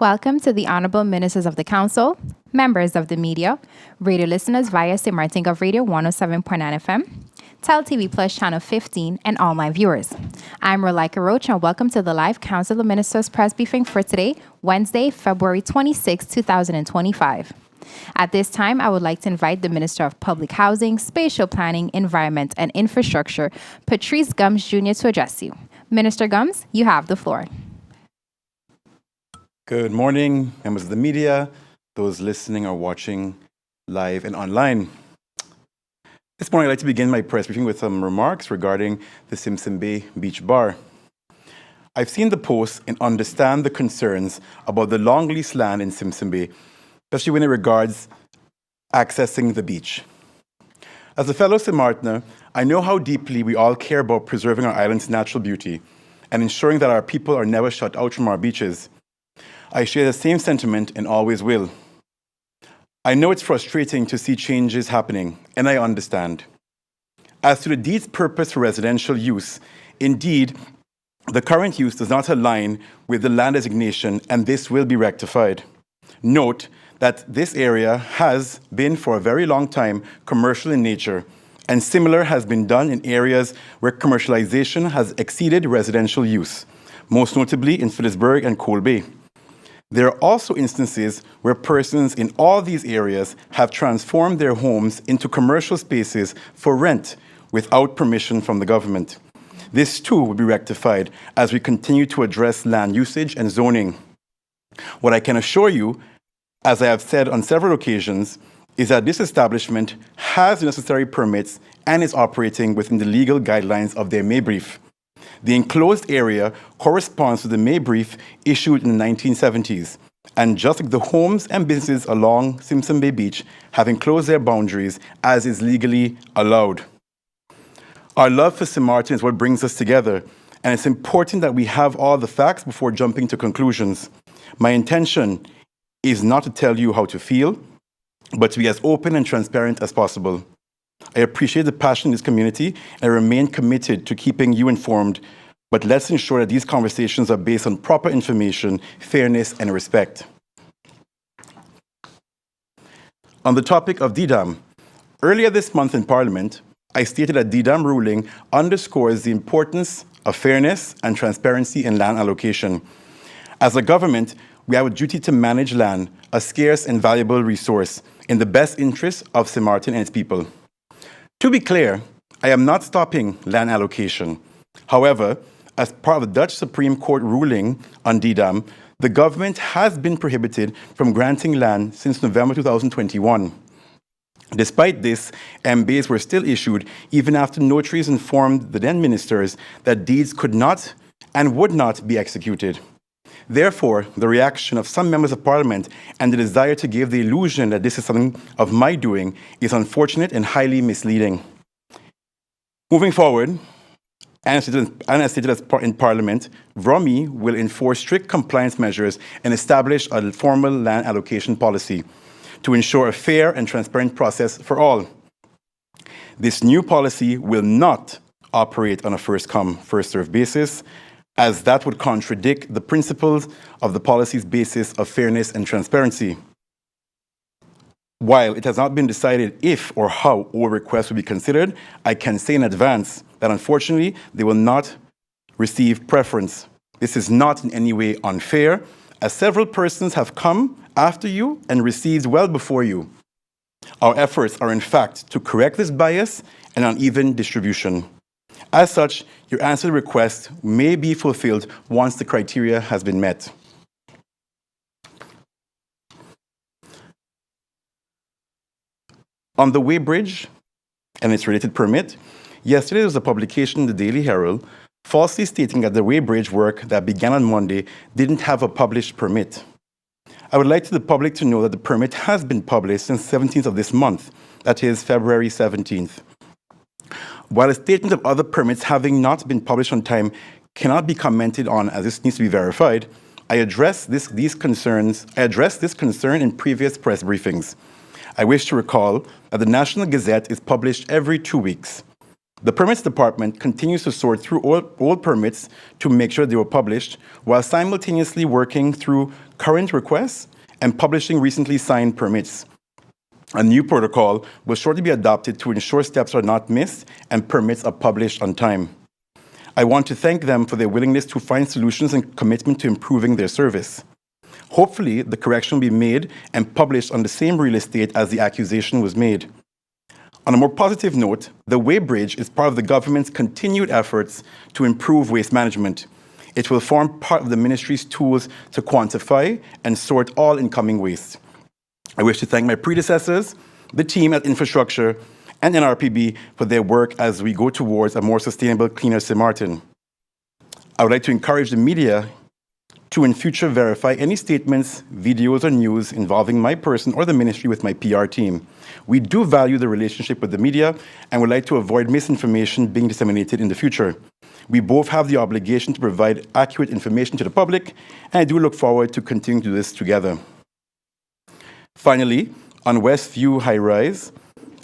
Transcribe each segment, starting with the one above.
Welcome to the Honorable Ministers of the Council, members of the media, radio listeners via St. Martin Gov Radio 107.9 FM, Tel TV Plus Channel 15, and all my viewers. I'm Rolika Roach, and welcome to the live Council of Ministers press briefing for today, Wednesday, February 26, 2025. At this time, I would like to invite the Minister of Public Housing, Spatial Planning, Environment, and Infrastructure, Patrice Gums Jr., to address you. Minister Gums, you have the floor. Good morning, members of the media, those listening or watching live and online. This morning, I'd like to begin my press briefing with some remarks regarding the Simpson Bay Beach Bar. I've seen the posts and understand the concerns about the long lease land in Simpson Bay, especially when it regards accessing the beach. As a fellow St. Martiner, I know how deeply we all care about preserving our island's natural beauty and ensuring that our people are never shut out from our beaches. I share the same sentiment and always will. I know it's frustrating to see changes happening, and I understand. As to the deed's purpose for residential use, indeed, the current use does not align with the land designation, and this will be rectified. Note that this area has been for a very long time commercial in nature, and similar has been done in areas where commercialization has exceeded residential use, most notably in Phillipsburg and Cole Bay. There are also instances where persons in all these areas have transformed their homes into commercial spaces for rent without permission from the government. This too will be rectified as we continue to address land usage and zoning. What I can assure you, as I have said on several occasions, is that this establishment has the necessary permits and is operating within the legal guidelines of their May brief. The enclosed area corresponds to the May brief issued in the 1970s, and just like the homes and businesses along Simpson Bay Beach have enclosed their boundaries as is legally allowed. Our love for St. Martin is what brings us together, and it's important that we have all the facts before jumping to conclusions. My intention is not to tell you how to feel, but to be as open and transparent as possible. I appreciate the passion in this community and I remain committed to keeping you informed, but let's ensure that these conversations are based on proper information, fairness, and respect. On the topic of DDAM, earlier this month in Parliament, I stated that DDAM ruling underscores the importance of fairness and transparency in land allocation. As a government, we have a duty to manage land, a scarce and valuable resource, in the best interest of St. Martin and its people. To be clear, I am not stopping land allocation. However, as part of the Dutch Supreme Court ruling on DDAM, the government has been prohibited from granting land since November 2021. Despite this, MBAs were still issued even after notaries informed the then ministers that deeds could not and would not be executed. Therefore, the reaction of some members of Parliament and the desire to give the illusion that this is something of my doing is unfortunate and highly misleading. Moving forward, and as stated in Parliament, VROMI will enforce strict compliance measures and establish a formal land allocation policy to ensure a fair and transparent process for all. This new policy will not operate on a first-come, first-served basis, as that would contradict the principles of the policy's basis of fairness and transparency. While it has not been decided if or how all requests will be considered, I can say in advance that unfortunately they will not receive preference. This is not in any way unfair, as several persons have come after you and received well before you. Our efforts are in fact to correct this bias and uneven distribution. As such, your answered request may be fulfilled once the criteria has been met. On the weighbridge and its related permit, yesterday there was a publication in the Daily Herald falsely stating that the weighbridge work that began on Monday didn't have a published permit. I would like the public to know that the permit has been published since 17th of this month, that is February 17th. While a statement of other permits having not been published on time cannot be commented on as this needs to be verified, I addressed this concern in previous press briefings. I wish to recall that the National Gazette is published every 2 weeks. The Permits Department continues to sort through old permits to make sure they were published, while simultaneously working through current requests and publishing recently signed permits. A new protocol will shortly be adopted to ensure steps are not missed and permits are published on time. I want to thank them for their willingness to find solutions and commitment to improving their service. Hopefully, the correction will be made and published on the same real estate as the accusation was made. On a more positive note, the Weighbridge is part of the government's continued efforts to improve waste management. It will form part of the ministry's tools to quantify and sort all incoming waste. I wish to thank my predecessors, the team at Infrastructure, and NRPB for their work as we go towards a more sustainable, cleaner St. Martin. I would like to encourage the media to in future verify any statements, videos, or news involving my person or the ministry with my PR team. We do value the relationship with the media and would like to avoid misinformation being disseminated in the future. We both have the obligation to provide accurate information to the public, and I do look forward to continuing to do this together. Finally, on Westview High Rise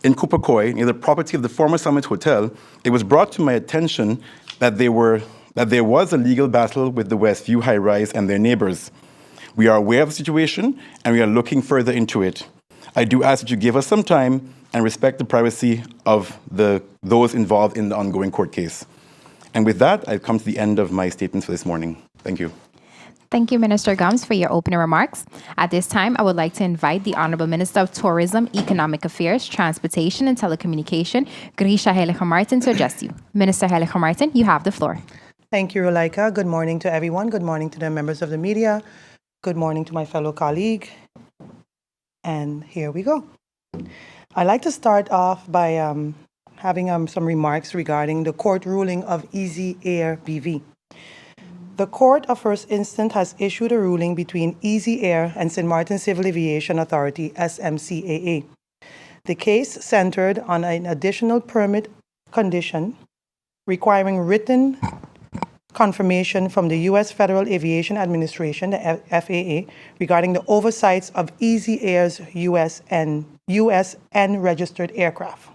in Kupakoy, near the property of the former Summit Hotel, it was brought to my attention that there was a legal battle with the Westview High Rise and their neighbors. We are aware of the situation and we are looking further into it. I do ask that you give us some time and respect the privacy of those involved in the ongoing court case. And with that, I've come to the end of my statements for this morning. Thank you. Thank you, Minister Gums, for your opening remarks. At this time, I would like to invite the Honorable Minister of Tourism, Economic Affairs, Transportation and Telecommunication, Grisha Heilige-Martin, to address you. Minister Heilige-Martin, you have the floor. Thank you, Rolaika. Good morning to everyone. Good morning to the members of the media. Good morning to my fellow colleague. And here we go. I'd like to start off by having some remarks regarding the court ruling of Easy Air BV. The Court of First Instance has issued a ruling between Easy Air and St. Martin Civil Aviation Authority, SMCAA. The case centered on an additional permit condition requiring written confirmation from the U.S. Federal Aviation Administration, the FAA, regarding the oversights of Easy Air's U.S. and registered aircraft.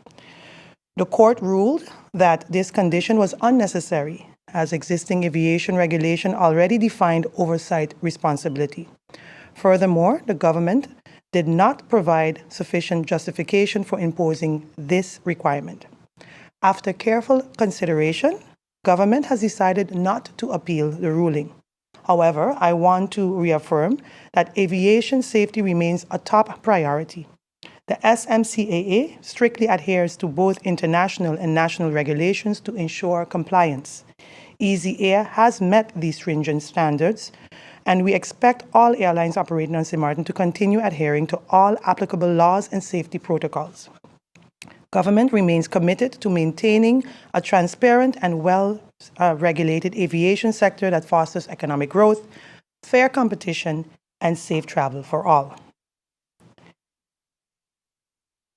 The court ruled that this condition was unnecessary, as existing aviation regulation already defined oversight responsibility. Furthermore, the government did not provide sufficient justification for imposing this requirement. After careful consideration, government has decided not to appeal the ruling. However, I want to reaffirm that aviation safety remains a top priority. The SMCAA strictly adheres to both international and national regulations to ensure compliance. Easy Air has met these stringent standards, and we expect all airlines operating on St. Martin to continue adhering to all applicable laws and safety protocols. Government remains committed to maintaining a transparent and well-regulated aviation sector that fosters economic growth, fair competition, and safe travel for all.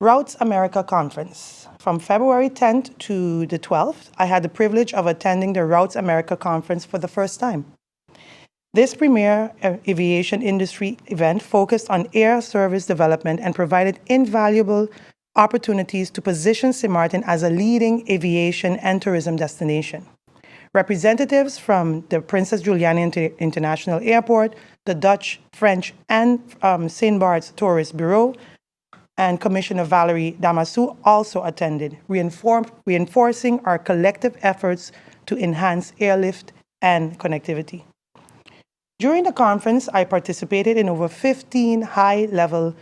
Routes America Conference. From February 10th to the 12th, I had the privilege of attending the Routes America Conference for the first time. This premier aviation industry event focused on air service development and provided invaluable opportunities to position St. Martin as a leading aviation and tourism destination. Representatives from the Princess Juliana International Airport, the Dutch, French, and St. Bart's Tourist Bureau, and Commissioner Valerie Damasou also attended, reinforcing our collective efforts to enhance airlift and connectivity. During the conference, I participated in over 15 high-level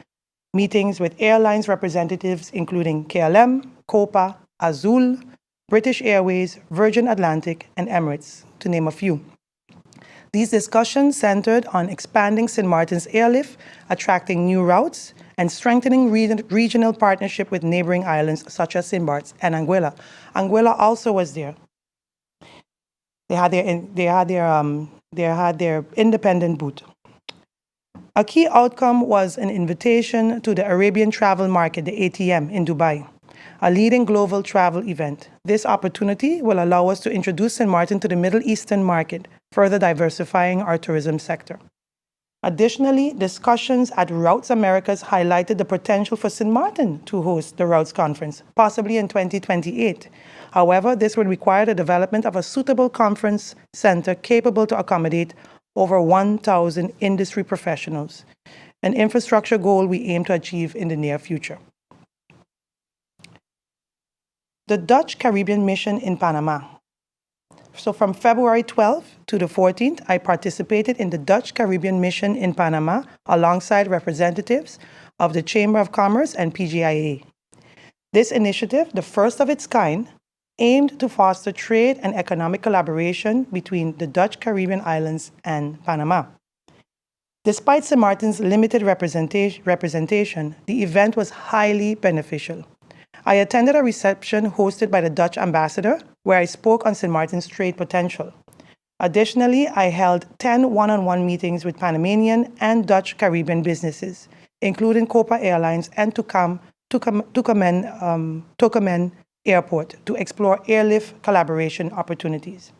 meetings with airlines representatives including KLM, Copa, Azul, British Airways, Virgin Atlantic, and Emirates, to name a few. These discussions centered on expanding St. Martin's airlift, attracting new routes, and strengthening regional partnership with neighboring islands such as St. Bart's and Anguilla. Anguilla also was there. They had their independent booth. A key outcome was an invitation to the Arabian Travel Market, the ATM, in Dubai, a leading global travel event. This opportunity will allow us to introduce St. Martin to the Middle Eastern market, further diversifying our tourism sector. Additionally, discussions at Routes Americas highlighted the potential for St. Martin to host the Routes Conference, possibly in 2028. However, this would require the development of a suitable conference center capable to accommodate over 1,000 industry professionals, an infrastructure goal we aim to achieve in the near future. The Dutch Caribbean Mission in Panama. So from February 12th to the 14th, I participated in the Dutch Caribbean Mission in Panama alongside representatives of the Chamber of Commerce and PGIA. This initiative, the first of its kind, aimed to foster trade and economic collaboration between the Dutch Caribbean islands and Panama. Despite St. Martin's limited representation, the event was highly beneficial. I attended a reception hosted by the Dutch ambassador, where I spoke on St. Martin's trade potential. Additionally, I held 10 one-on-one meetings with Panamanian and Dutch Caribbean businesses, including Copa Airlines and Tocumen Airport, to explore airlift collaboration opportunities.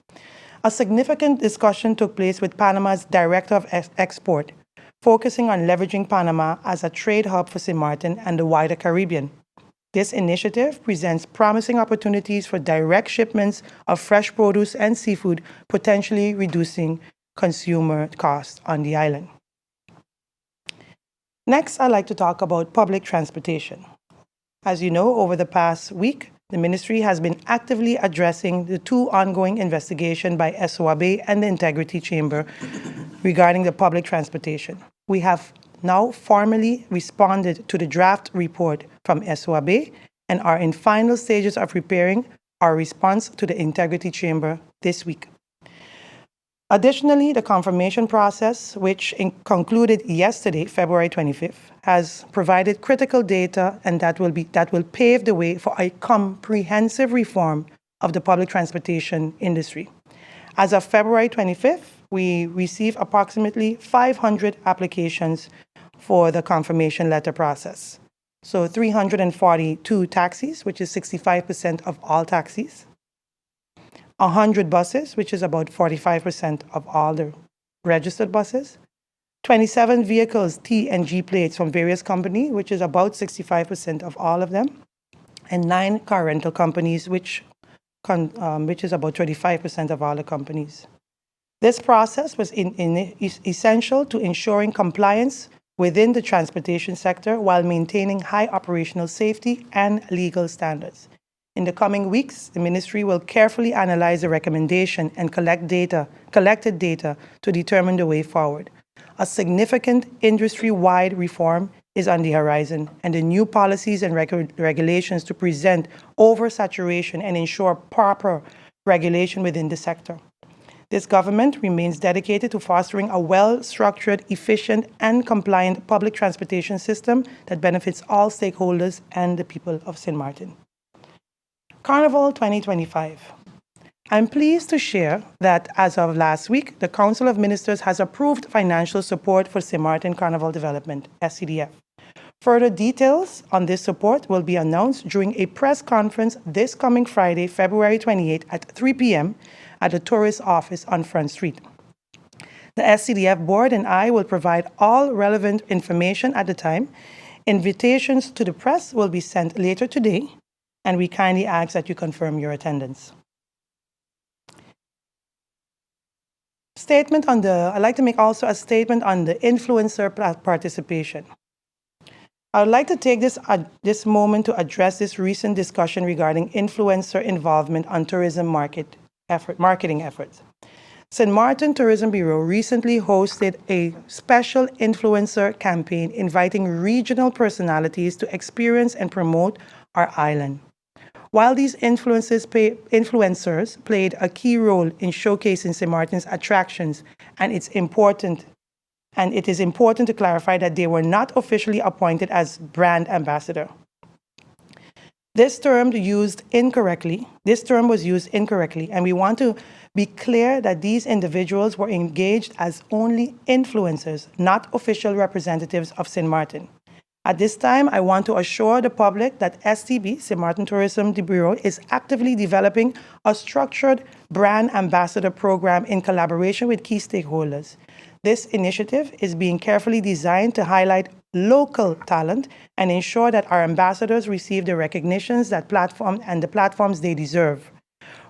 A significant discussion took place with Panama's Director of Export, focusing on leveraging Panama as a trade hub for St. Martin and the wider Caribbean. This initiative presents promising opportunities for direct shipments of fresh produce and seafood, potentially reducing consumer costs on the island. Next, I'd like to talk about public transportation. As you know, over the past week, the ministry has been actively addressing the two ongoing investigations by SOAB and the Integrity Chamber regarding the public transportation. We have now formally responded to the draft report from SOAB and are in final stages of preparing our response to the Integrity Chamber this week. Additionally, the confirmation process, which concluded yesterday, February 25th, has provided critical data, and that will pave the way for a comprehensive reform of the public transportation industry. As of February 25th, we received approximately 500 applications for the confirmation letter process. So 342 taxis, which is 65% of all taxis, 100 buses, which is about 45% of all the registered buses, 27 vehicles, T and G plates from various companies, which is about 65% of all of them, and 9 car rental companies, which is about 25% of all the companies. This process was essential to ensuring compliance within the transportation sector while maintaining high operational safety and legal standards. In the coming weeks, the ministry will carefully analyze the recommendation and collected data to determine the way forward. A significant industry-wide reform is on the horizon, and the new policies and regulations to prevent oversaturation and ensure proper regulation within the sector. This government remains dedicated to fostering a well-structured, efficient, and compliant public transportation system that benefits all stakeholders and the people of St. Martin. Carnival 2025. I'm pleased to share that as of last week, the Council of Ministers has approved financial support for St. Martin Carnival Development, SCDF. Further details on this support will be announced during a press conference this coming Friday, February 28 at 3 p.m. at the tourist office on Front Street. The SCDF board and I will provide all relevant information at the time. Invitations to the press will be sent later today, and we kindly ask that you confirm your attendance. I'd like to make also a statement on the influencer participation. I would like to take this moment to address this recent discussion regarding influencer involvement on tourism marketing efforts. St. Martin Tourism Bureau recently hosted a special influencer campaign inviting regional personalities to experience and promote our island. While these influencers played a key role in showcasing St. Martin's attractions, and it is important to clarify that they were not officially appointed as brand ambassador. This term was used incorrectly, and we want to be clear that these individuals were engaged as only influencers, not official representatives of St. Martin. At this time, I want to assure the public that STB, St. Martin Tourism Bureau, is actively developing a structured brand ambassador program in collaboration with key stakeholders. This initiative is being carefully designed to highlight local talent and ensure that our ambassadors receive the recognitions that the platforms they deserve.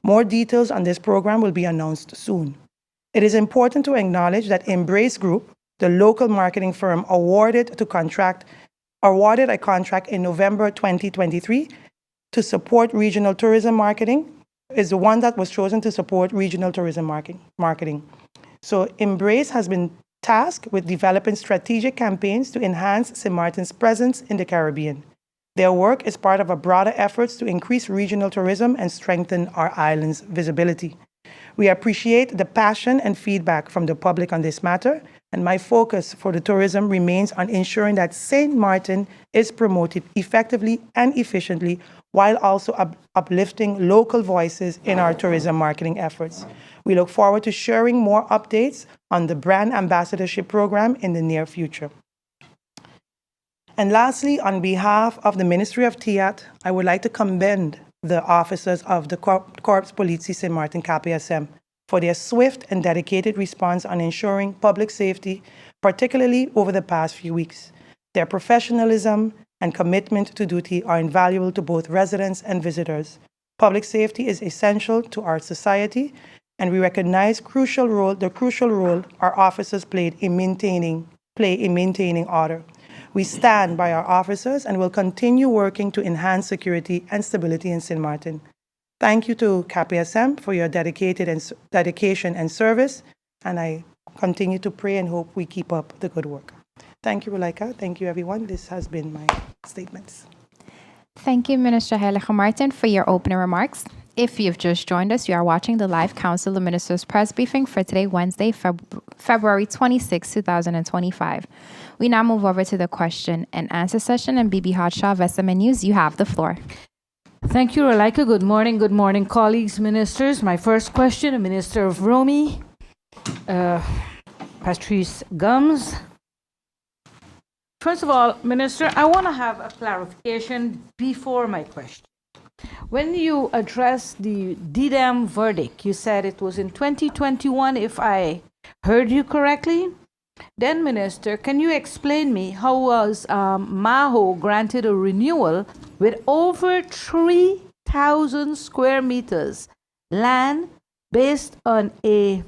More details on this program will be announced soon. It is important to acknowledge that Embrace Group, the local marketing firm awarded a contract in November 2023 to support regional tourism marketing, is the one that was chosen to support regional tourism marketing. So Embrace has been tasked with developing strategic campaigns to enhance St. Martin's presence in the Caribbean. Their work is part of a broader efforts to increase regional tourism and strengthen our island's visibility. We appreciate the passion and feedback from the public on this matter, and my focus for the tourism remains on ensuring that St. Martin is promoted effectively and efficiently while also uplifting local voices in our tourism marketing efforts. We look forward to sharing more updates on the brand ambassadorship program in the near future. And lastly, on behalf of the Ministry of TIAT, I would like to commend the officers of the Corps Politie St. Martin KPSM for their swift and dedicated response on ensuring public safety, particularly over the past few weeks. Their professionalism and commitment to duty are invaluable to both residents and visitors. Public safety is essential to our society, and we recognize the crucial role our officers play in maintaining order. We stand by our officers and will continue working to enhance security and stability in St. Martin. Thank you to KPSM for your dedication and service, and I continue to pray and hope we keep up the good work. Thank you, Rulaika. Thank you, everyone. This has been my statements. Thank you, Minister Heilige Martin, for your opening remarks. If you've just joined us, you are watching the live Council of Ministers press briefing for today, Wednesday, February 26, 2025. We now move over to the question and answer session, and Bibi Hadshaw of SMN News, you have the floor. Thank you, Rulaika. Good morning, colleagues, ministers. My first question, the Minister of Romy, Patrice Gums. First of all, Minister, I want to have a clarification before my question. When you addressed the DDAM verdict, you said it was in 2021, if I heard you correctly. Then, Minister, can you explain me how was Maho granted a renewal with over 3,000 square meters land based on a,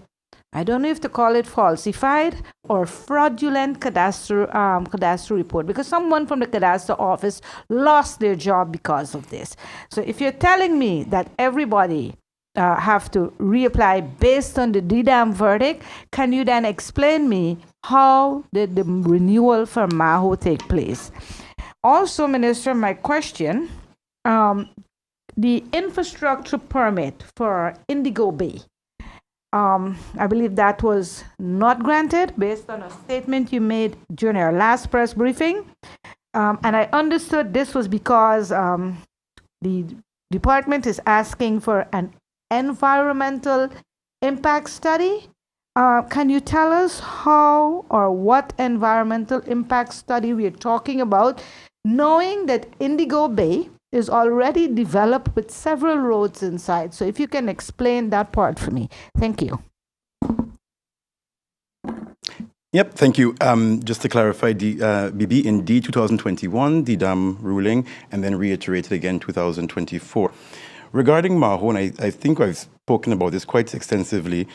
I don't know if to call it falsified or fraudulent cadastral report, because someone from the cadastre office lost their job because of this. So if you're telling me that everybody have to reapply based on the DDAM verdict, can you then explain me how did the renewal for Maho take place? Also, Minister, my question, the infrastructure permit for Indigo Bay, I believe that was not granted based on a statement you made during our last press briefing. And I understood this was because the department is asking for an environmental impact study. Can you tell us how or what environmental impact study we are talking about, knowing that Indigo Bay is already developed with several roads inside? So if you can explain that part for me. Thank you. Yep, thank you. Just to clarify, BB, indeed 2021, the DDAM ruling, and then reiterated again 2024. Regarding Maho, and I think I've spoken about this quite extensively,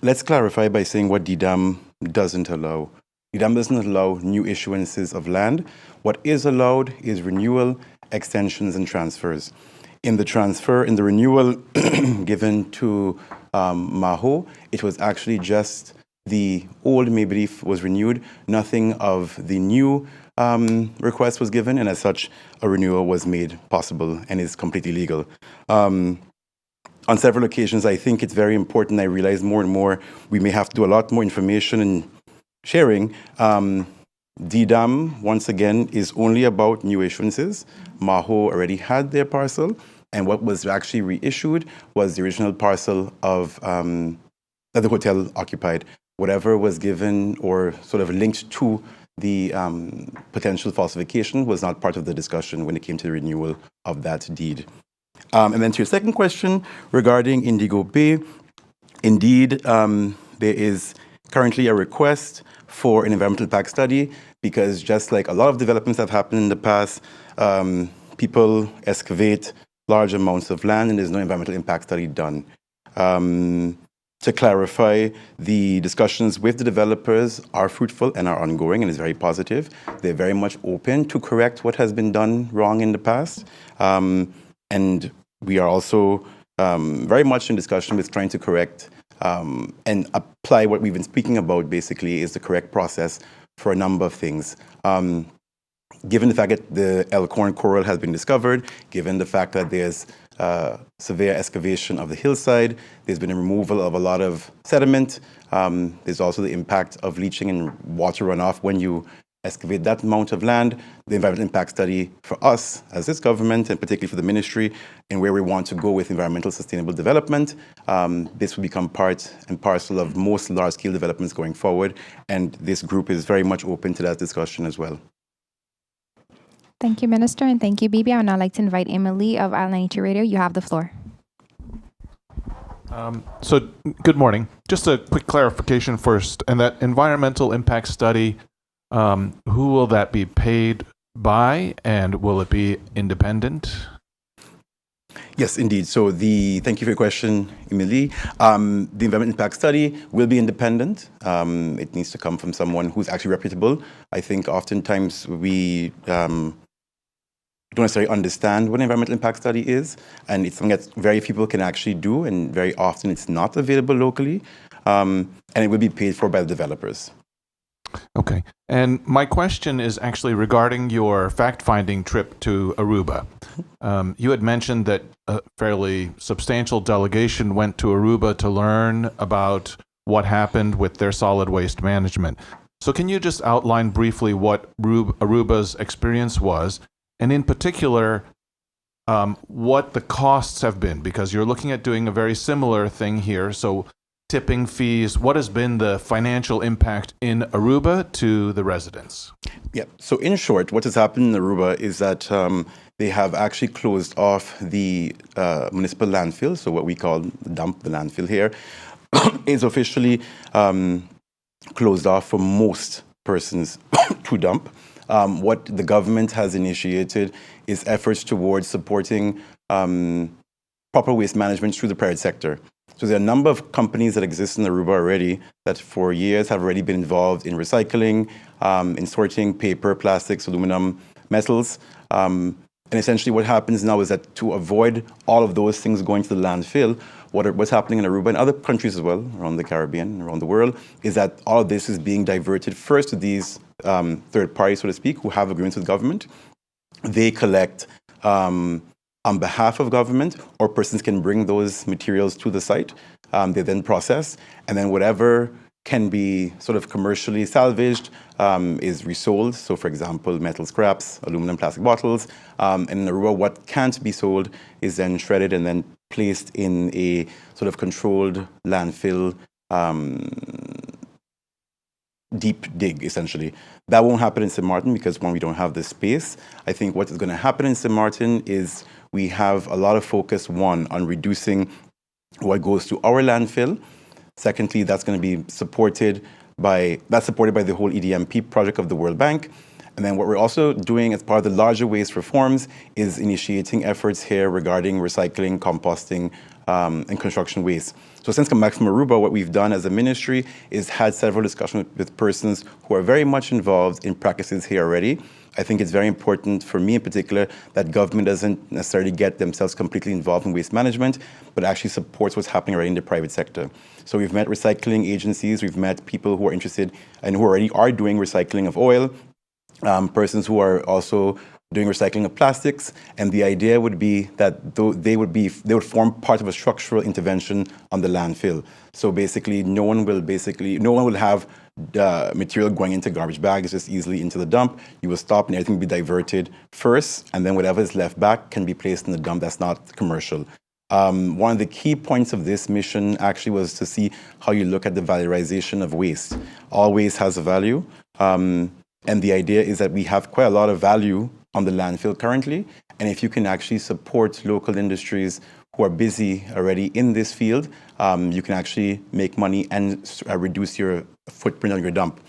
let's clarify by saying what DDAM doesn't allow. DDAM doesn't allow new issuances of land. What is allowed is renewal, extensions, and transfers. In the renewal given to Maho, it was actually just the old Maybrief was renewed. Nothing of the new request was given, and as such, a renewal was made possible and is completely legal. On several occasions, I think it's very important. I realize more and more we may have to do a lot more information and sharing. DDAM, once again, is only about new issuances. Maho already had their parcel, and what was actually reissued was the original parcel of that the hotel occupied. Whatever was given or sort of linked to the potential falsification was not part of the discussion when it came to the renewal of that deed. And then to your second question regarding Indigo Bay, indeed, There is currently a request for an environmental impact study because just like a lot of developments that have happened in the past, people excavate large amounts of land and there's no environmental impact study done. To clarify, the discussions with the developers are fruitful and are ongoing and is very positive. They're very much open to correct what has been done wrong in the past. And we are also very much in discussion with trying to correct and apply what we've been speaking about, basically, is the correct process for a number of things. Given the fact that the Elkhorn coral has been discovered, given the fact that there's severe excavation of the hillside, there's been a removal of a lot of sediment. There's also the impact of leaching and water runoff when you excavate that amount of land. The environmental impact study for us as this government, and particularly for the ministry, and where we want to go with environmental sustainable development, this will become part and parcel of most large-scale developments going forward. And this group is very much open to that discussion as well. Thank you, Minister, and thank you, Bibi. I would now like to invite Emily of Island 92 Radio. You have the floor. So, good morning. Just a quick clarification first. And that environmental impact study, who will that be paid by, and will it be independent? Yes, indeed. So thank you for your question, Emily. The environmental impact study will be independent. It needs to come from someone who's actually reputable. I think oftentimes we don't necessarily understand what an environmental impact study is, and it's something that very few people can actually do, and very often it's not available locally, and it will be paid for by the developers. Okay. And my question is actually regarding your fact-finding trip to Aruba. You had mentioned that a fairly substantial delegation went to Aruba to learn about what happened with their solid waste management. So can you just outline briefly what Aruba's experience was, and in particular, what the costs have been? Because you're looking at doing a very similar thing here. So tipping fees, what has been the financial impact in Aruba to the residents? Yeah, so in short, what has happened in Aruba is that they have actually closed off the municipal landfill. So what we call the dump, the landfill here, is officially closed off for most persons to dump. What the government has initiated is efforts towards supporting proper waste management through the private sector. So there are a number of companies that exist in Aruba already that for years have already been involved in recycling, in sorting paper, plastics, aluminum, metals. And essentially what happens now is that to avoid all of those things going to the landfill, what's happening in Aruba and other countries as well, around the Caribbean, around the world, is that all of this is being diverted first to these third parties, so to speak, who have agreements with government. They collect on behalf of government, or persons can bring those materials to the site. They then process, and then whatever can be sort of commercially salvaged is resold. So, for example, metal scraps, aluminum, plastic bottles. And in Aruba, what can't be sold is then shredded and then placed in a sort of controlled landfill deep dig, essentially. That won't happen in St. Martin because, one, we don't have the space. I think what is going to happen in St. Martin is we have a lot of focus, one, on reducing what goes to our landfill. Secondly, that's going to be supported by the whole EDMP project of the World Bank. And then what we're also doing as part of the larger waste reforms is initiating efforts here regarding recycling, composting, and construction waste. So since coming back from Aruba, what we've done as a ministry is had several discussions with persons who are very much involved in practices here already. I think it's very important for me in particular that government doesn't necessarily get themselves completely involved in waste management, but actually supports what's happening already in the private sector. So we've met recycling agencies, we've met people who are interested and who already are doing recycling of oil, persons who are also doing recycling of plastics, and the idea would be that they would form part of a structural intervention on the landfill. So basically, no one will have material going into garbage bags just easily into the dump. You will stop and everything will be diverted first, and then whatever is left back can be placed in the dump that's not commercial. One of the key points of this mission actually was to see how you look at the valorization of waste. All waste has a value, and the idea is that we have quite a lot of value on the landfill currently, and if you can actually support local industries who are busy already in this field, you can actually make money and reduce your footprint on your dump.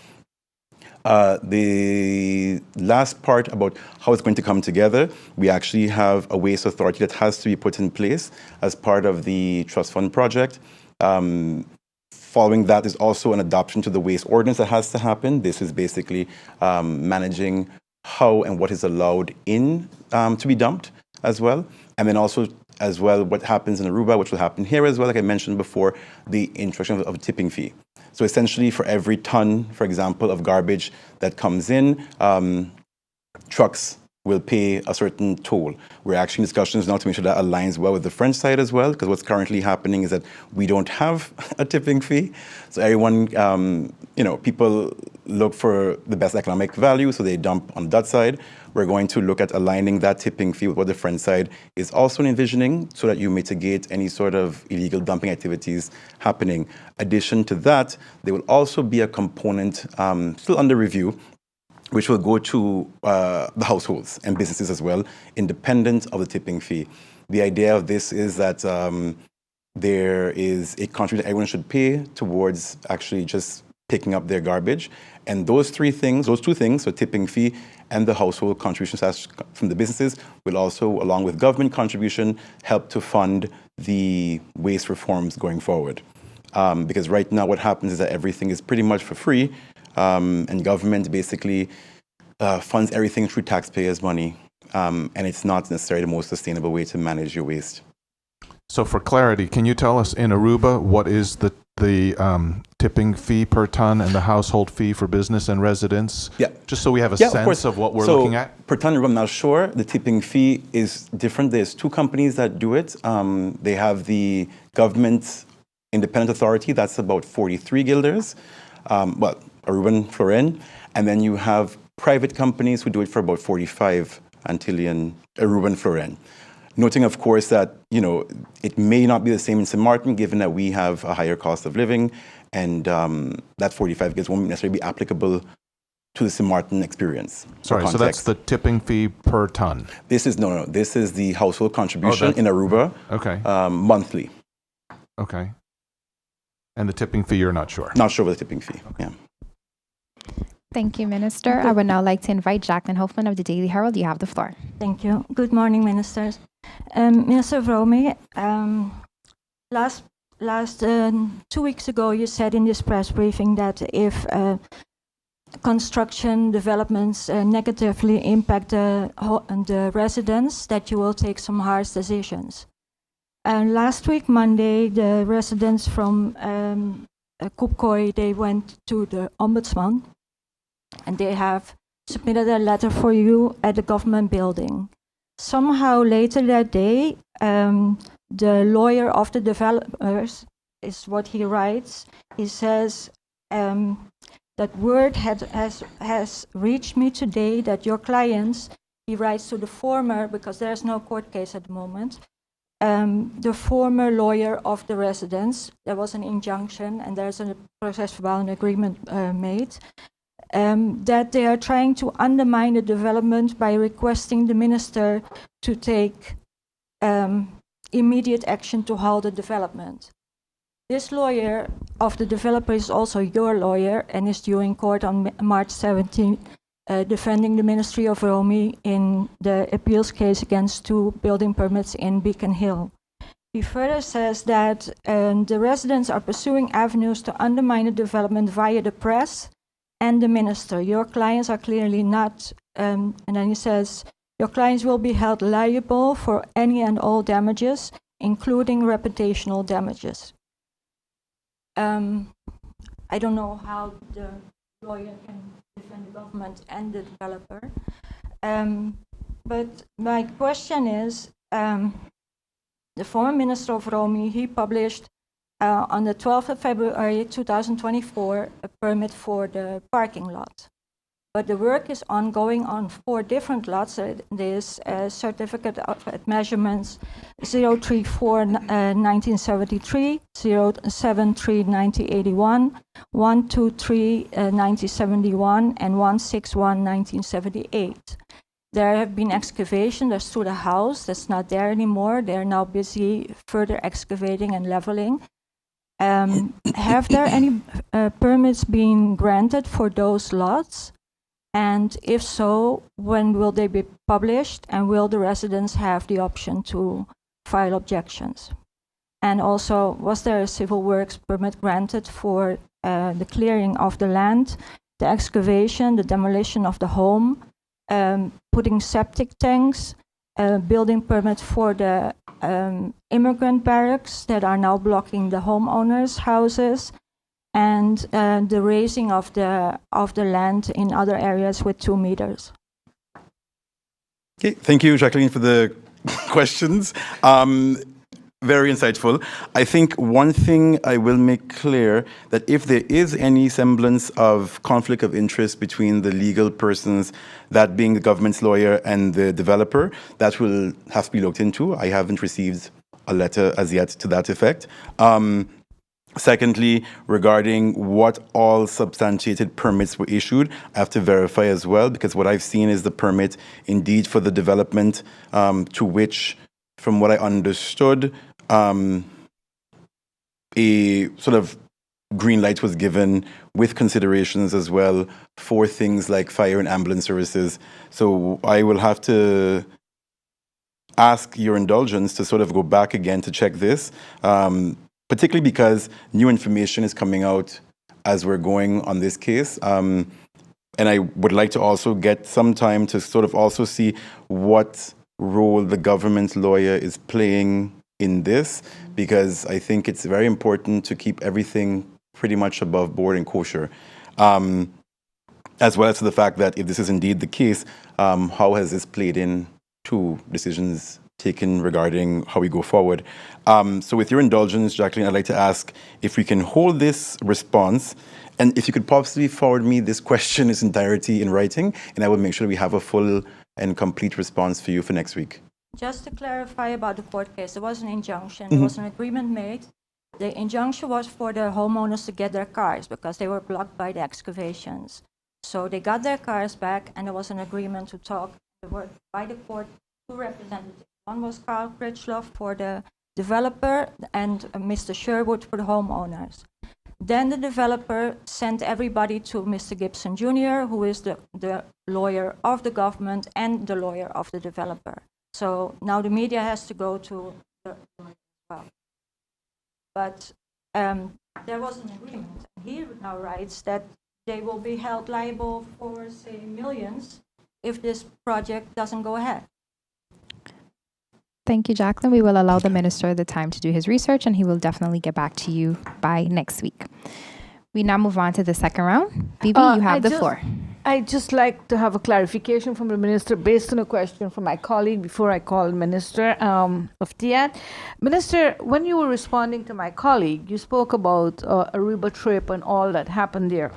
The last part about how it's going to come together, we actually have a waste authority that has to be put in place as part of the trust fund project. Following that is also an adoption to the waste ordinance that has to happen. This is basically managing how and what is allowed in to be dumped as well. And then also as well what happens in Aruba, which will happen here as well, like I mentioned before, the introduction of a tipping fee. So essentially for every ton, for example, of garbage that comes in, trucks will pay a certain toll. We're actually in discussions now to make sure that aligns well with the French side as well, because what's currently happening is that we don't have a tipping fee. So everyone, people look for the best economic value, so they dump on that side. We're going to look at aligning that tipping fee with what the French side is also envisioning so that you mitigate any sort of illegal dumping activities happening. Addition to that, there will also be a component still under review, which will go to the households and businesses as well, independent of the tipping fee. The idea of this is that there is a contribution that everyone should pay towards actually just picking up their garbage. And those two things, so tipping fee and the household contributions from the businesses, will also, along with government contribution, help to fund the waste reforms going forward. Because right now what happens is that everything is pretty much for free, and government basically funds everything through taxpayers' money, and it's not necessarily the most sustainable way to manage your waste. So for clarity, can you tell us in Aruba what is the tipping fee per ton and the household fee for business and residents? Yeah. Just so we have a sense of what we're looking at. Per ton, I'm not sure. The tipping fee is different. There's two companies that do it. They have the government independent authority, that's about 43 guilders. Aruban Florin. And then you have private companies who do it for about 45 Antillean Aruban Florin. Noting, of course, that it may not be the same in St. Martin, given that we have a higher cost of living, and that 45 guilds won't necessarily be applicable to the St. Martin experience. Sorry, so that's the tipping fee per ton. This is This is the household contribution in Aruba. Okay. Monthly. Okay. And the tipping fee, you're not sure? Not sure about the tipping fee. Okay. Yeah. Thank you, Minister. I would now like to invite Jacqueline Hoffman of the Daily Herald. You have the floor. Thank you. Good morning, Ministers. Minister Vroomy, last 2 weeks ago, you said in this press briefing that if construction developments negatively impact the residents, that you will take some harsh decisions. Last week, Monday, the residents from Koepkooi, they went to the Ombudsman, and they have submitted a letter for you at the government building. Somehow later that day, the lawyer of the developers, is what he writes, he says that word has reached me today that your clients, he writes to the former, because there's no court case at the moment, the former lawyer of the residents, there was an injunction and there's a process verbal and agreement made, that they are trying to undermine the development by requesting the minister to take immediate action to halt the development. This lawyer of the developer is also your lawyer and is due in court on March 17, defending the Ministry of Vroomy in the appeals case against 2 building permits in Beacon Hill. He further says that the residents are pursuing avenues to undermine the development via the press and the minister. Your clients are clearly not, and then he says, your clients will be held liable for any and all damages, including reputational damages. I don't know how the lawyer can defend the government and the developer. But my question is, the former Minister of Vroomy, he published on the 12th of February 2024 a permit for the parking lot. But the work is ongoing on 4 different lots. There's a certificate of measurements 034-1973, 073-1981, 123-1971, and 161-1978. There have been excavation. There's still a house that's not there anymore. They're now busy further excavating and leveling. Have there any permits been granted for those lots? And if so, when will they be published? And will the residents have the option to file objections? And also, was there a civil works permit granted for the clearing of the land, the excavation, the demolition of the home, putting septic tanks, building permit for the immigrant barracks that are now blocking the homeowners' houses, and the raising of the land in other areas with 2 meters? Okay, thank you, Jacqueline, for the questions. Very insightful. I think one thing I will make clear that if there is any semblance of conflict of interest between the legal persons, that being the government's lawyer and the developer, that will have to be looked into. I haven't received a letter as yet to that effect. Secondly, regarding what all substantiated permits were issued, I have to verify as well, because what I've seen is the permit indeed for the development to which, from what I understood, a sort of green light was given with considerations as well for things like fire and ambulance services. So I will have to ask your indulgence to sort of go back again to check this, particularly because new information is coming out as we're going on this case. And I would like to also get some time to sort of also see what role the government lawyer is playing in this, because I think it's very important to keep everything pretty much above board and kosher. As well as to the fact that if this is indeed the case, how has this played in to decisions taken regarding how we go forward? So with your indulgence, Jacqueline, I'd like to ask if we can hold this response, and if you could possibly forward me this question in its entirety in writing, and I will make sure we have a full and complete response for you for next week. Just to clarify about the court case, there was an injunction, there was an agreement made. The injunction was for the homeowners to get their cars because they were blocked by the excavations. So they got their cars back, and there was an agreement to talk. There were by the court 2 representatives. One was Carl Critchloff for the developer and Mr. Sherwood for the homeowners. Then the developer sent everybody to Mr. Gibson Jr., who is the lawyer of the government and the lawyer of the developer. So now the media has to go to the lawyer as well. But there was an agreement. He now writes that they will be held liable for, say, millions if this project doesn't go ahead. Thank you, Jacqueline. We will allow the minister the time to do his research, and he will definitely get back to you by next week. We now move on to the second round. Bibi, you have the floor. I'd just like to have a clarification from the minister based on a question from my colleague before I call Minister of TIAD. Minister, when you were responding to my colleague, you spoke about Aruba trip and all that happened there.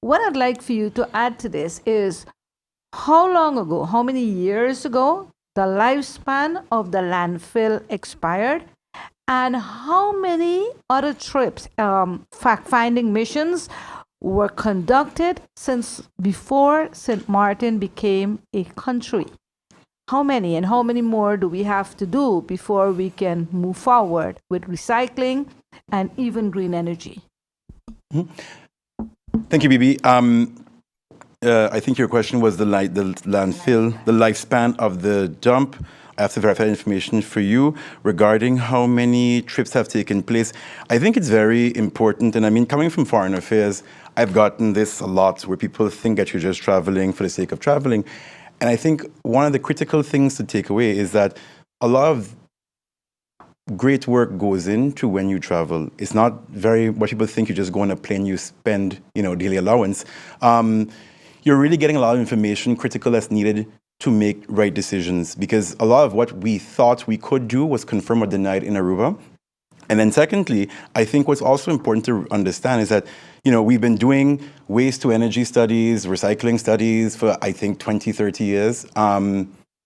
What I'd like for you to add to this is how long ago, how many years ago, the lifespan of the landfill expired, and how many other trips, fact-finding missions, were conducted since before St. Martin became a country? How many, and how many more do we have to do before we can move forward with recycling and even green energy? Thank you, Bibi. I think your question was the landfill, the lifespan of the dump. I have to verify information for you regarding how many trips have taken place. I think it's very important, and I mean, coming from Foreign Affairs, I've gotten this a lot where people think that you're just traveling for the sake of traveling. And I think one of the critical things to take away is that a lot of great work goes into when you travel. It's not very what people think. You just go on a plane, you spend, daily allowance. You're really getting a lot of information critical that's needed to make right decisions, because a lot of what we thought we could do was confirmed or denied in Aruba. And then secondly, I think what's also important to understand is that, we've been doing waste to energy studies, recycling studies for, I think, 20, 30 years.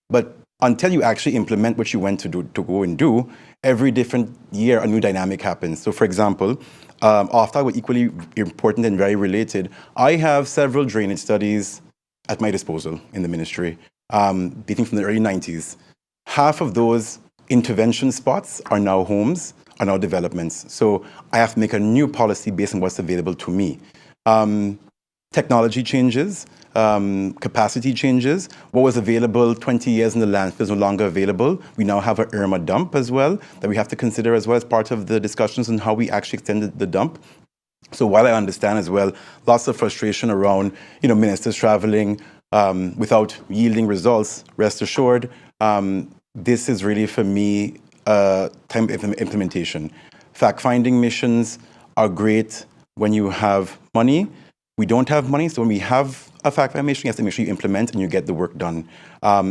But until you actually implement what you went to go and do, every different year a new dynamic happens. So for example, after were equally important and very related, I have several drainage studies at my disposal in the ministry. dating from the early 90s. Half of those intervention spots are now homes, are now developments. So I have to make a new policy based on what's available to me. Technology changes, capacity changes. What was available 20 years in the landfill is no longer available. We now have an Irma dump as well that we have to consider as well as part of the discussions on how we actually extended the dump. So while I understand as well, lots of frustration around, ministers traveling without yielding results, rest assured, this is really for me time of implementation. Fact-finding missions are great when you have money. We don't have money, so when we have a fact-finding mission, you have to make sure you implement and you get the work done.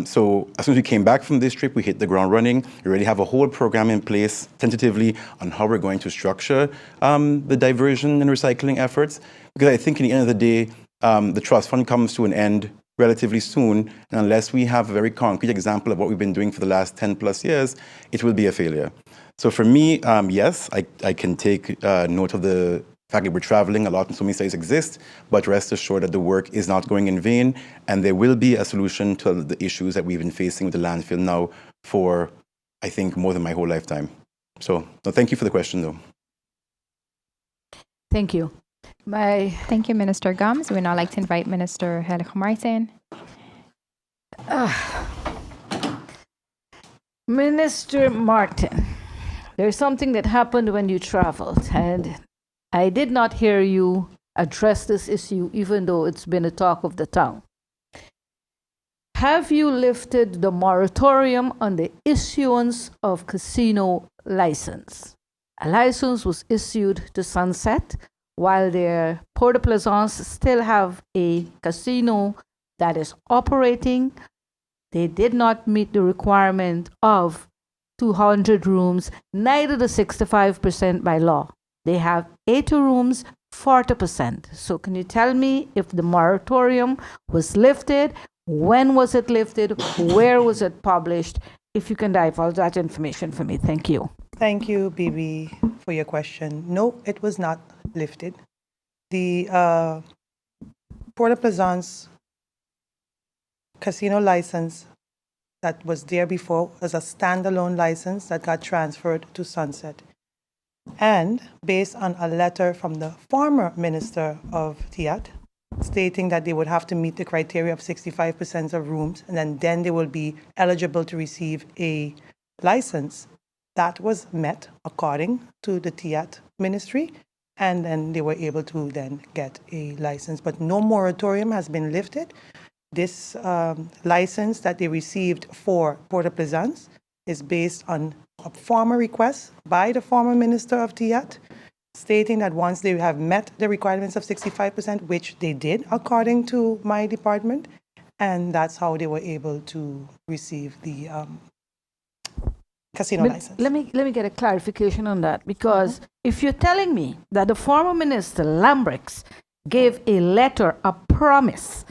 So as soon as we came back from this trip, we hit the ground running. We already have a whole program in place, tentatively, on how we're going to structure the diversion and recycling efforts. Because I think at the end of the day, the trust fund comes to an end relatively soon, and unless we have a very concrete example of what we've been doing for the last 10 plus years, it will be a failure. So for me, yes, I can take note of the fact that we're traveling a lot and so many studies exist, but rest assured that the work is not going in vain, and there will be a solution to the issues that we've been facing with the landfill now for, I think, more than my whole lifetime. So thank you for the question, though. Thank you. Thank you, Minister Gums. We'd now like to invite Minister Heilig Martin. Minister Martin, there's something that happened when you traveled, and I did not hear you address this issue, even though it's been a talk of the town. Have you lifted the moratorium on the issuance of casino license? A license was issued to Sunset, while their Port de Plaisance still have a casino that is operating. They did not meet the requirement of 200 rooms, neither the 65% by law. They have 80 rooms, 40%. So can you tell me if the moratorium was lifted? When was it lifted? Where was it published? If you can divulge that information for me. Thank you. Thank you, Bibi, for your question. No, it was not lifted. The Port de Plaisance casino license that was there before was a standalone license that got transferred to Sunset. And based on a letter from the former Minister of TIAT, stating that they would have to meet the criteria of 65% of rooms, and then they will be eligible to receive a license. That was met according to the TIAT ministry, and then they were able to then get a license. But no moratorium has been lifted. This license that they received for Port de Plaisance is based on a former request by the former Minister of TIAT, stating that once they have met the requirements of 65%, which they did according to my department, and that's how they were able to receive the casino license. Let me get a clarification on that, because if you're telling me that the former Minister Lambrix gave a letter, a promise,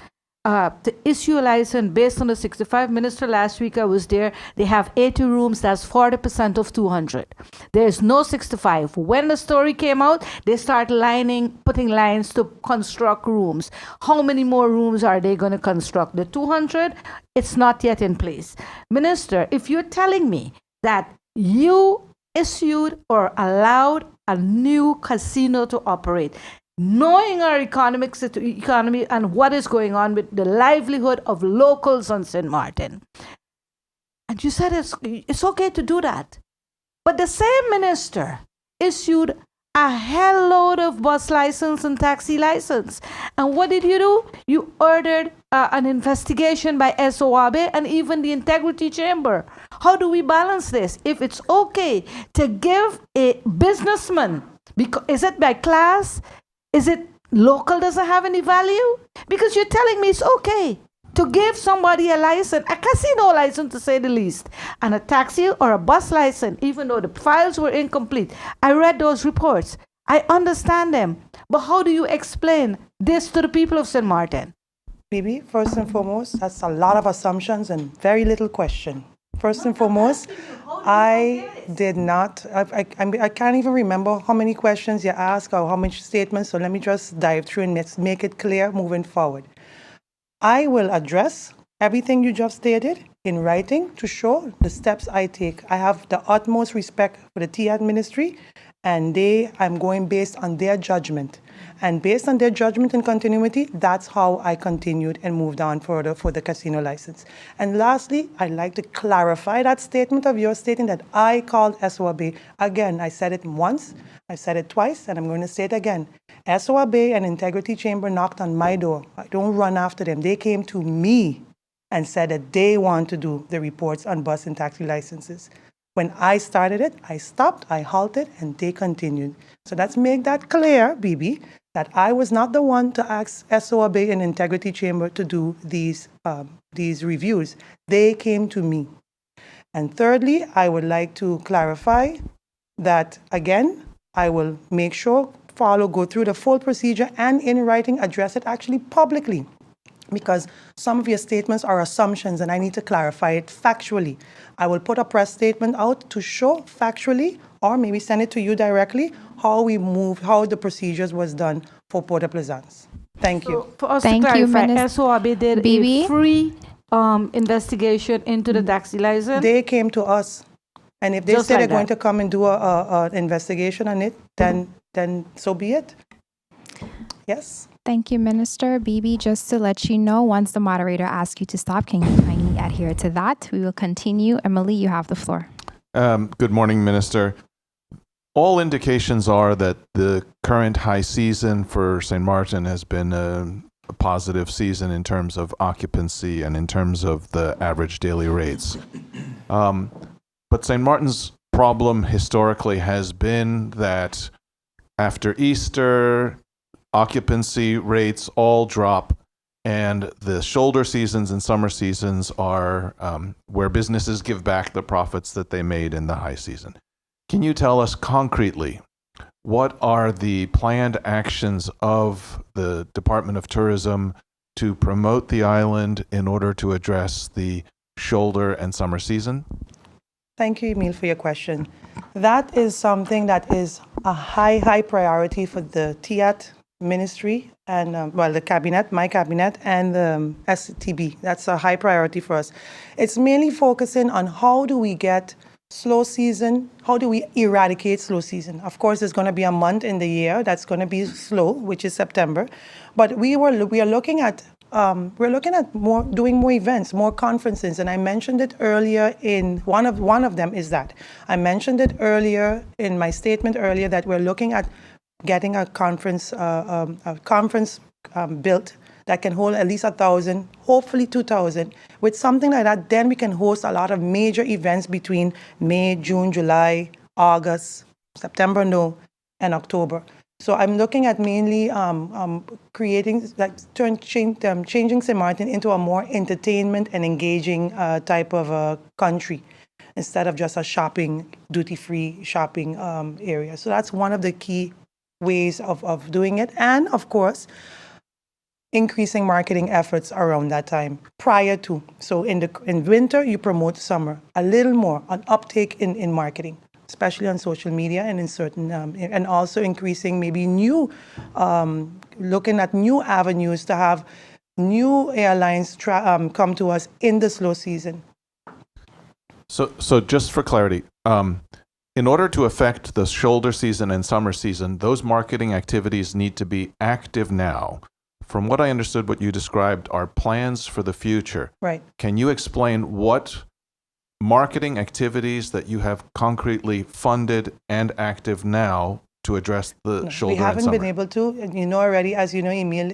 to issue a license based on the 65 minister last week I was there, they have 80 rooms, that's 40% of 200. There's no 65. When the story came out, they start putting lines to construct rooms. How many more rooms are they going to construct? The 200? It's not yet in place. Minister, if you're telling me that you issued or allowed a new casino to operate, knowing our economy and what is going on with the livelihood of locals on St. Martin. And you said it's okay to do that. But the same minister issued a hell load of bus license and taxi license. And what did you do? You ordered an investigation by SOAB and even the Integrity Chamber. How do we balance this? If it's okay to give a businessman, is it by class? Is it local doesn't have any value? Because you're telling me it's okay to give somebody a license, a casino license to say the least, and a taxi or a bus license, even though the files were incomplete. I read those reports. I understand them. But how do you explain this to the people of St. Martin? Bibi, first and foremost, that's a lot of assumptions and very little question. First and foremost, I did not, I can't even remember how many questions you asked or how many statements, so let me just dive through and let's make it clear moving forward. I will address everything you just stated in writing to show the steps I take. I have the utmost respect for the TIAT ministry, and I'm going based on their judgment. And based on their judgment and continuity, that's how I continued and moved on further for the casino license. And lastly, I'd like to clarify that statement of yours stating that I called SOAB. Again, I said it once, I said it twice, and I'm going to say it again. SOAB and Integrity Chamber knocked on my door. I don't run after them. They came to me and said that they want to do the reports on bus and taxi licenses. When I started it, I stopped, I halted, and they continued. So let's make that clear, Bibi, that I was not the one to ask SOAB and Integrity Chamber to do these reviews. They came to me. And thirdly, I would like to clarify that, again, I will make sure, go through the full procedure and in writing, address it actually publicly, because some of your statements are assumptions and I need to clarify it factually. I will put a press statement out to show factually, or maybe send it to you directly, how the procedures was done for Port-au-Plaisance. Thank you. For us Thank to you, clarify, Minister. SOAB did Bibi? a free investigation into the taxi license. They came to us, and if they Just say like they're going that. to come and do an investigation on it, then so be it. Yes. Thank you, Minister. Bibi, just to let you know, once the moderator asks you to stop, can you kindly adhere to that? We will continue. Emily, you have the floor. Good morning, Minister. All indications are that the current high season for St. Martin has been a positive season in terms of occupancy and in terms of the average daily rates. But St. Martin's problem historically has been that after Easter, occupancy rates all drop, and the shoulder seasons and summer seasons are where businesses give back the profits that they made in the high season. Can you tell us concretely what are the planned actions of the Department of Tourism to promote the island in order to address the shoulder and summer season? Thank you, Emil, for your question. That is something that is a high priority for the TIAT ministry and, the cabinet, my cabinet, and the STB. That's a high priority for us. It's mainly focusing on how do we get slow season, how do we eradicate slow season? Of course, there's going to be a month in the year that's going to be slow, which is September. But we are looking at doing more events, more conferences, and I mentioned it earlier in one of them is that I mentioned it earlier in my statement earlier that we're looking at getting a conference built that can hold at least 1,000, hopefully 2,000. With something like that, then we can host a lot of major events between May, June, July, August, September, and October. So I'm looking at mainly creating, changing St. Martin into a more entertainment and engaging type of country, instead of just a duty-free shopping area. So that's one of the key ways of doing it. And of course, increasing marketing efforts around that time prior to. So in winter, you promote summer, a little more, an uptake in marketing, especially on social media and in certain, and also increasing maybe looking at new avenues to have new airlines come to us in the slow season. So just for clarity, in order to affect the shoulder season and summer season, those marketing activities need to be active now. From what I understood, what you described are plans for the future. Right. Can you explain what marketing activities that you have concretely funded and active now to address the shoulder and summer? We haven't been able to. You know already, as you know, Emil,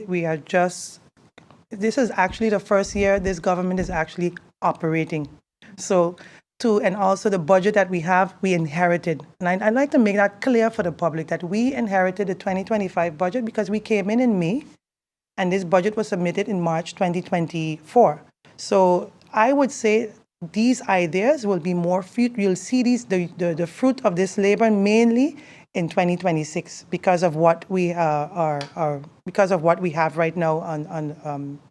this is actually the first year this government is actually operating. And also the budget that we inherited. And I'd like to make that clear for the public that we inherited the 2025 budget because we came in May, and this budget was submitted in March 2024. So I would say these ideas will be more fruit. You'll see the fruit of this labor mainly in 2026 because of what we because of what we have right now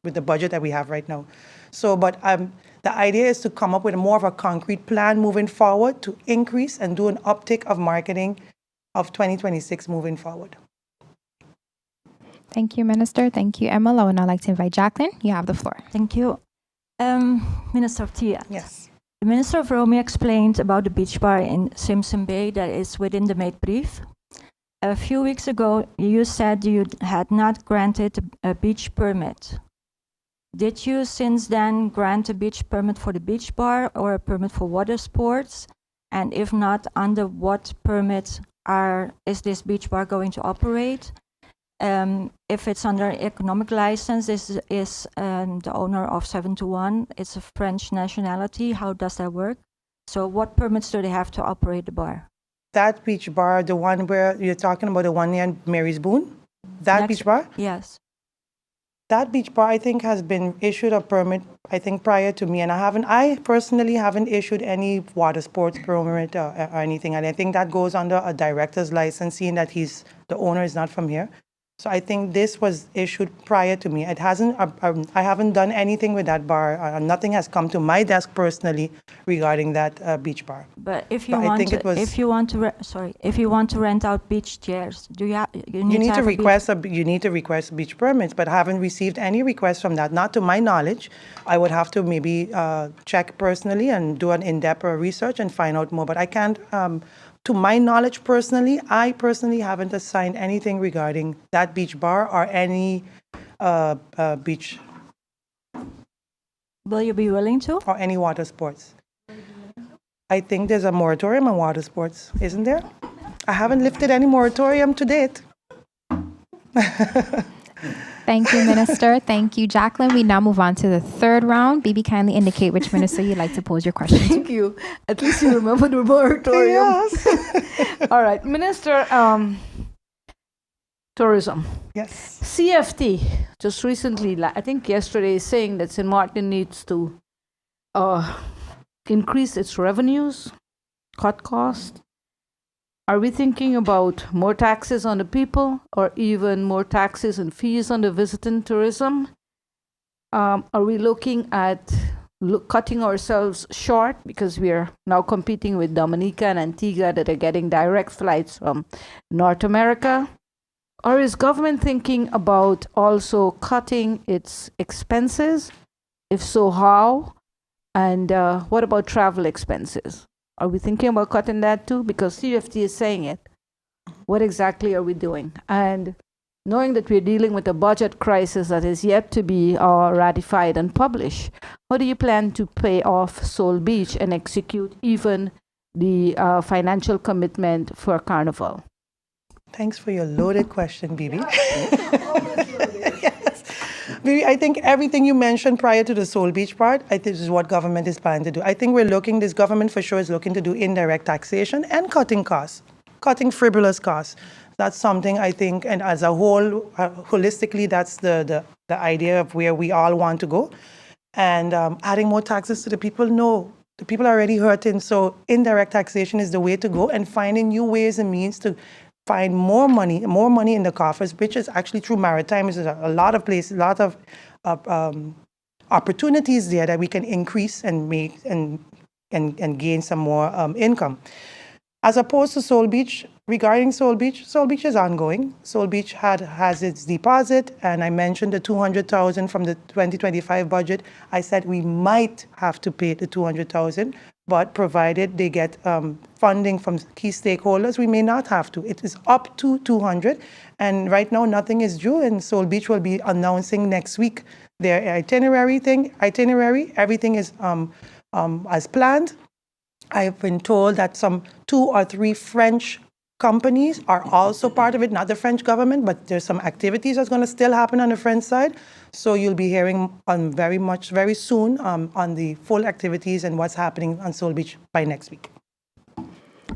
with the budget that we have right now. So, but the idea is to come up with more of a concrete plan moving forward to increase and do an uptick of marketing of 2026 moving forward. Thank you, Minister. Thank you, Emma. I would now like to invite Jacqueline. You have the floor. Thank you. Minister of Tia. Yes. The Minister of Rome explained about the beach bar in Simpson Bay that is within the meetbrief. A few weeks ago, you said you had not granted a beach permit. Did you since then grant a beach permit for the beach bar or a permit for water sports? And if not, under what permit is this beach bar going to operate? If it's under economic license, this is the owner of 721. It's a French nationality. How does that work? So what permits do they have to operate the bar? That beach bar, the one where you're talking about, the one near Mary's Boone, that beach bar? Yes. That beach bar, I think, has been issued a permit, I think, prior to me. And I personally haven't issued any water sports permit or anything. And I think that goes under a director's license, seeing that the owner is not from here. So I think this was issued prior to me. It hasn't. I haven't done anything with that bar. Nothing has come to my desk personally regarding that beach bar. But if you But I want think to, it was- if you want to rent out beach chairs, you need to request you need to request beach permits, but I haven't received any requests from that. Not to my knowledge. I would have to maybe check personally and do an in-depth research and find out more. But I can't. To my knowledge personally, I personally haven't assigned anything regarding that beach bar or any beach Will you be willing to? or any water sports. I think there's a moratorium on water sports, isn't there? I haven't lifted any moratorium to date. Thank you, Minister. Thank you, Jacqueline. We now move on to the third round. Bibi, kindly indicate which minister you'd like to pose your question to. Thank you. At least you remember the moratorium. Yes. All right, Minister, Tourism. Yes. CFT just recently, I think yesterday, is saying that St. Martin needs to increase its revenues, cut costs. Are we thinking about more taxes on the people or even more taxes and fees on the visiting tourism? Are we looking at cutting ourselves short because we are now competing with Dominica and Antigua that are getting direct flights from North America? Or is government thinking about also cutting its expenses? If so, how? And what about travel expenses? Are we thinking about cutting that too? Because CFT is saying it. What exactly are we doing? And knowing that we're dealing with a budget crisis that is yet to be ratified and published, how do you plan to pay off Soul Beach and execute even the financial commitment for Carnival? Thanks for your loaded question, Bibi. Yes. Bibi, I think everything you mentioned prior to the Soul Beach part, I think this is what government is planning to do. I think this government for sure is looking to do indirect taxation and cutting costs, cutting frivolous costs. That's something I think, and as a whole, holistically, that's the idea of where we all want to go. And adding more taxes to the people, no. The people are already hurting, so indirect taxation is the way to go, and finding new ways and means to find more money in the coffers, which is actually through maritime. There's a lot of places, a lot of opportunities there that we can increase and make and gain some more income. As opposed to Soul Beach, regarding Soul Beach is ongoing. Soul Beach has its deposit, and I mentioned the $200,000 from the 2025 budget. I said we might have to pay the $200,000, but provided they get funding from key stakeholders, we may not have to. It is up to $200,000, and right now nothing is due, and Soul Beach will be announcing next week their itinerary. Everything is as planned. I've been told that some 2 or 3 French companies are also part of it, not the French government, but there's some activities that's going to still happen on the French side. So you'll be hearing very soon on the full activities and what's happening on Soul Beach by next week.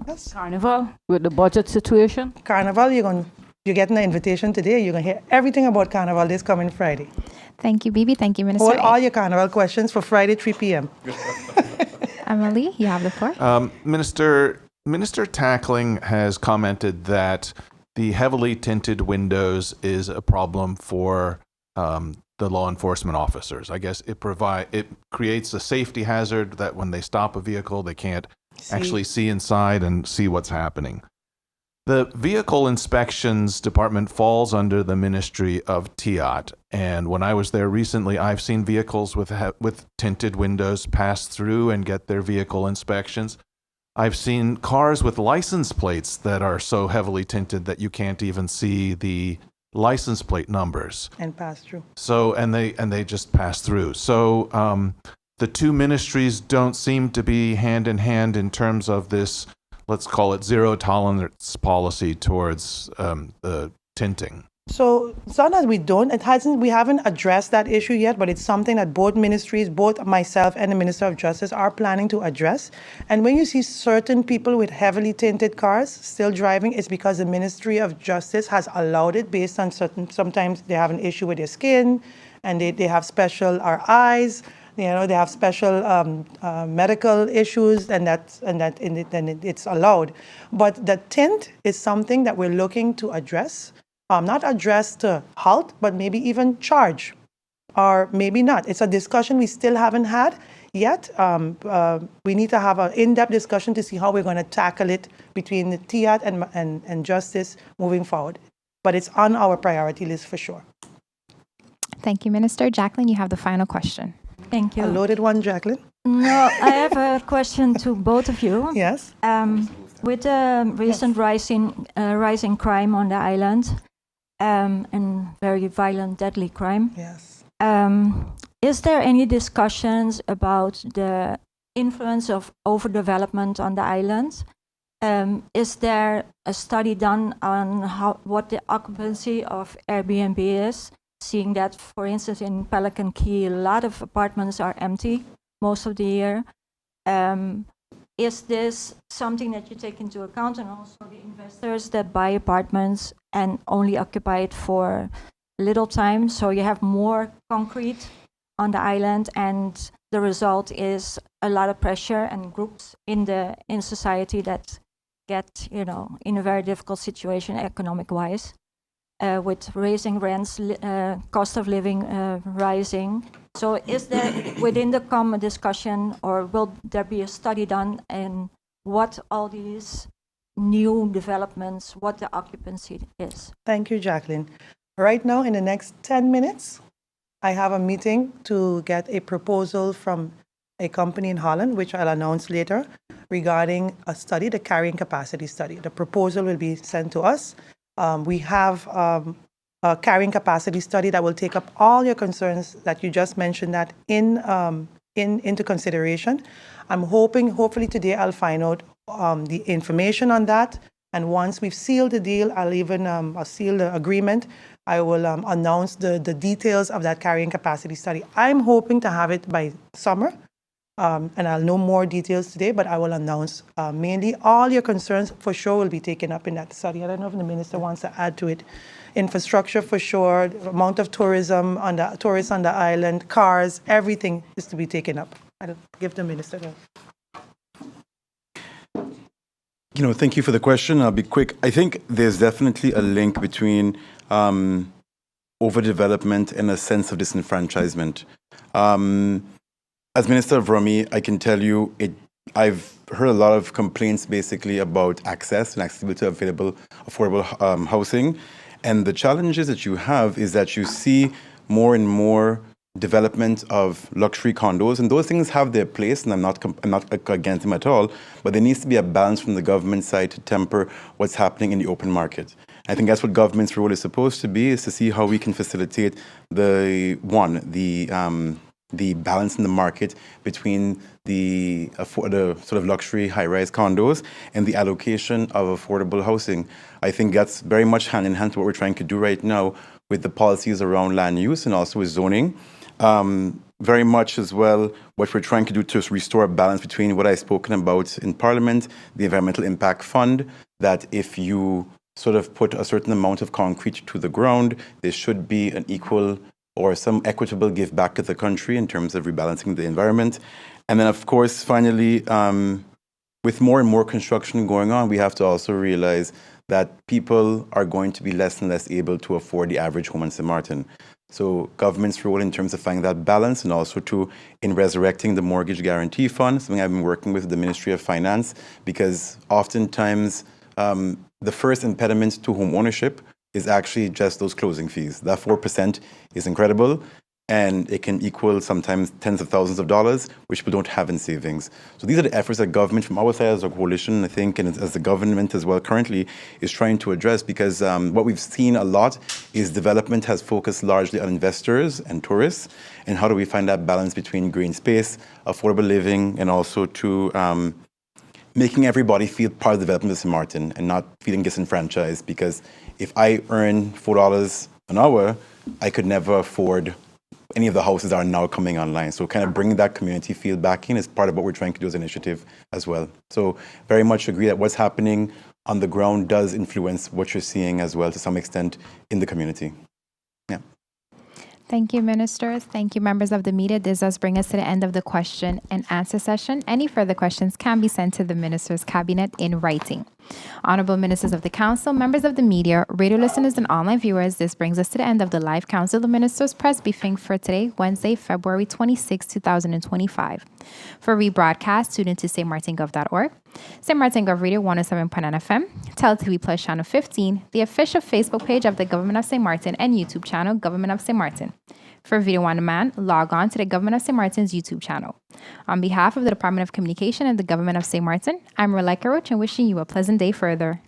Yes. Carnival, with the budget situation? Carnival, you're getting an invitation today. You're going to hear everything about Carnival this coming Friday. Thank you, Bibi. Thank you, Minister. Hold all your Carnival questions for Friday, 3 p.m. Emily, you have the floor. Minister Tackling has commented that the heavily tinted windows is a problem for the law enforcement officers. I guess it creates a safety hazard that when they stop a vehicle, they can't actually see inside and see what's happening. The Vehicle Inspections Department falls under the Ministry of TIAT, and when I was there recently, I've seen vehicles with tinted windows pass through and get their vehicle inspections. I've seen cars with license plates that are so heavily tinted that you can't even see the license plate numbers. And pass through. So, and they just pass through. So, the two ministries don't seem to be hand in hand in terms of this, let's call it zero tolerance policy towards the tinting. So it's not that we don't. We haven't addressed that issue yet, but it's something that both ministries, both myself and the Minister of Justice, are planning to address. And when you see certain people with heavily tinted cars still driving, it's because the Ministry of Justice has allowed it based on sometimes they have an issue with their skin, and they have special eyes. They have special medical issues, and it's allowed. But the tint is something that we're looking to address. Not address to halt, but maybe even charge, or maybe not. It's a discussion we still haven't had yet. We need to have an in-depth discussion to see how we're going to tackle it between the TIAT and Justice moving forward. But it's on our priority list for sure. Thank you, Minister. Jacqueline, you have the final question. Thank you. A loaded one, Jacqueline? No, I have a question to both of you. Yes. With the recent rising crime on the island, and very violent, deadly crime. Yes. Is there any discussions about the influence of overdevelopment on the island? Is there a study done on what the occupancy of Airbnb is? Seeing that, for instance, in Pelican Key, a lot of apartments are empty most of the year. Is this something that you take into account, and also the investors that buy apartments and only occupy it for little time, so you have more concrete on the island, and the result is a lot of pressure and groups in society that get in a very difficult situation economic-wise, with raising rents, cost of living rising. So is there within the common discussion, or will there be a study done in what all these new developments, what the occupancy is? Thank you, Jacqueline. Right now, in the next 10 minutes, I have a meeting to get a proposal from a company in Holland, which I'll announce later, regarding a study, the carrying capacity study. The proposal will be sent to us. We have a carrying capacity study that will take up all your concerns that you just mentioned that into consideration. I'm hopefully today I'll find out the information on that. And once we've sealed the deal, I'll seal the agreement. I will announce the details of that carrying capacity study. I'm hoping to have it by summer. And I'll know more details today, but I will announce mainly all your concerns for sure will be taken up in that study. I don't know if the minister wants to add to it. Infrastructure for sure, amount of tourism tourists on the island, cars, everything is to be taken up. I'll give the minister that. Thank you for the question. I'll be quick. I think there's definitely a link between overdevelopment and a sense of disenfranchisement. As Minister of Rummy, I can tell you I've heard a lot of complaints basically about access and accessibility to available affordable housing. And the challenges that you have is that you see more and more development of luxury condos, and those things have their place, and I'm not against them at all, but there needs to be a balance from the government side to temper what's happening in the open market. I think that's what government's role is supposed to be, is to see how we can facilitate the balance in the market between the sort of luxury high-rise condos and the allocation of affordable housing. I think that's very much hand in hand to what we're trying to do right now with the policies around land use and also with zoning. Very much as well what we're trying to do to restore a balance between what I've spoken about in Parliament, the Environmental Impact Fund, that if you sort of put a certain amount of concrete to the ground, there should be an equal or some equitable give back to the country in terms of rebalancing the environment. And then, of course, finally, with more and more construction going on, we have to also realize that people are going to be less and less able to afford the average home in St. Martin. So government's role in terms of finding that balance, and also in resurrecting the mortgage guarantee fund, something I've been working with the Ministry of Finance, because oftentimes the first impediment to home ownership is actually just those closing fees. That 4% is incredible, and it can equal sometimes tens of thousands of dollars, which people don't have in savings. So these are the efforts that government, from our side as a coalition, I think, and as the government as well currently, is trying to address, because what we've seen a lot is development has focused largely on investors and tourists, and how do we find that balance between green space, affordable living, and also to making everybody feel part of the development of St. Martin and not feeling disenfranchised, because if I earn $4 an hour, I could never afford any of the houses that are now coming online. So kind of bringing that community feel back in is part of what we're trying to do as an initiative as well. So very much agree that what's happening on the ground does influence what you're seeing as well to some extent in the community. Yeah. Thank you, ministers. Thank you, members of the media. This does bring us to the end of the question and answer session. Any further questions can be sent to the minister's cabinet in writing. Honorable ministers of the council, members of the media, radio listeners, and online viewers, this brings us to the end of the live Council of Ministers press briefing for today, Wednesday, February 26, 2025. For rebroadcast, tune into stmartingov.org, St. Martin Gov Radio 107.9 FM, TelTV Plus Channel 15, the official Facebook page of the Government of St. Martin, and YouTube channel, Government of St. Martin. For video on demand, log on to the Government of St. Martin's YouTube channel. On behalf of the Department of Communication and the Government of St. Martin, I'm Rebecca Roach and wishing you a pleasant day further.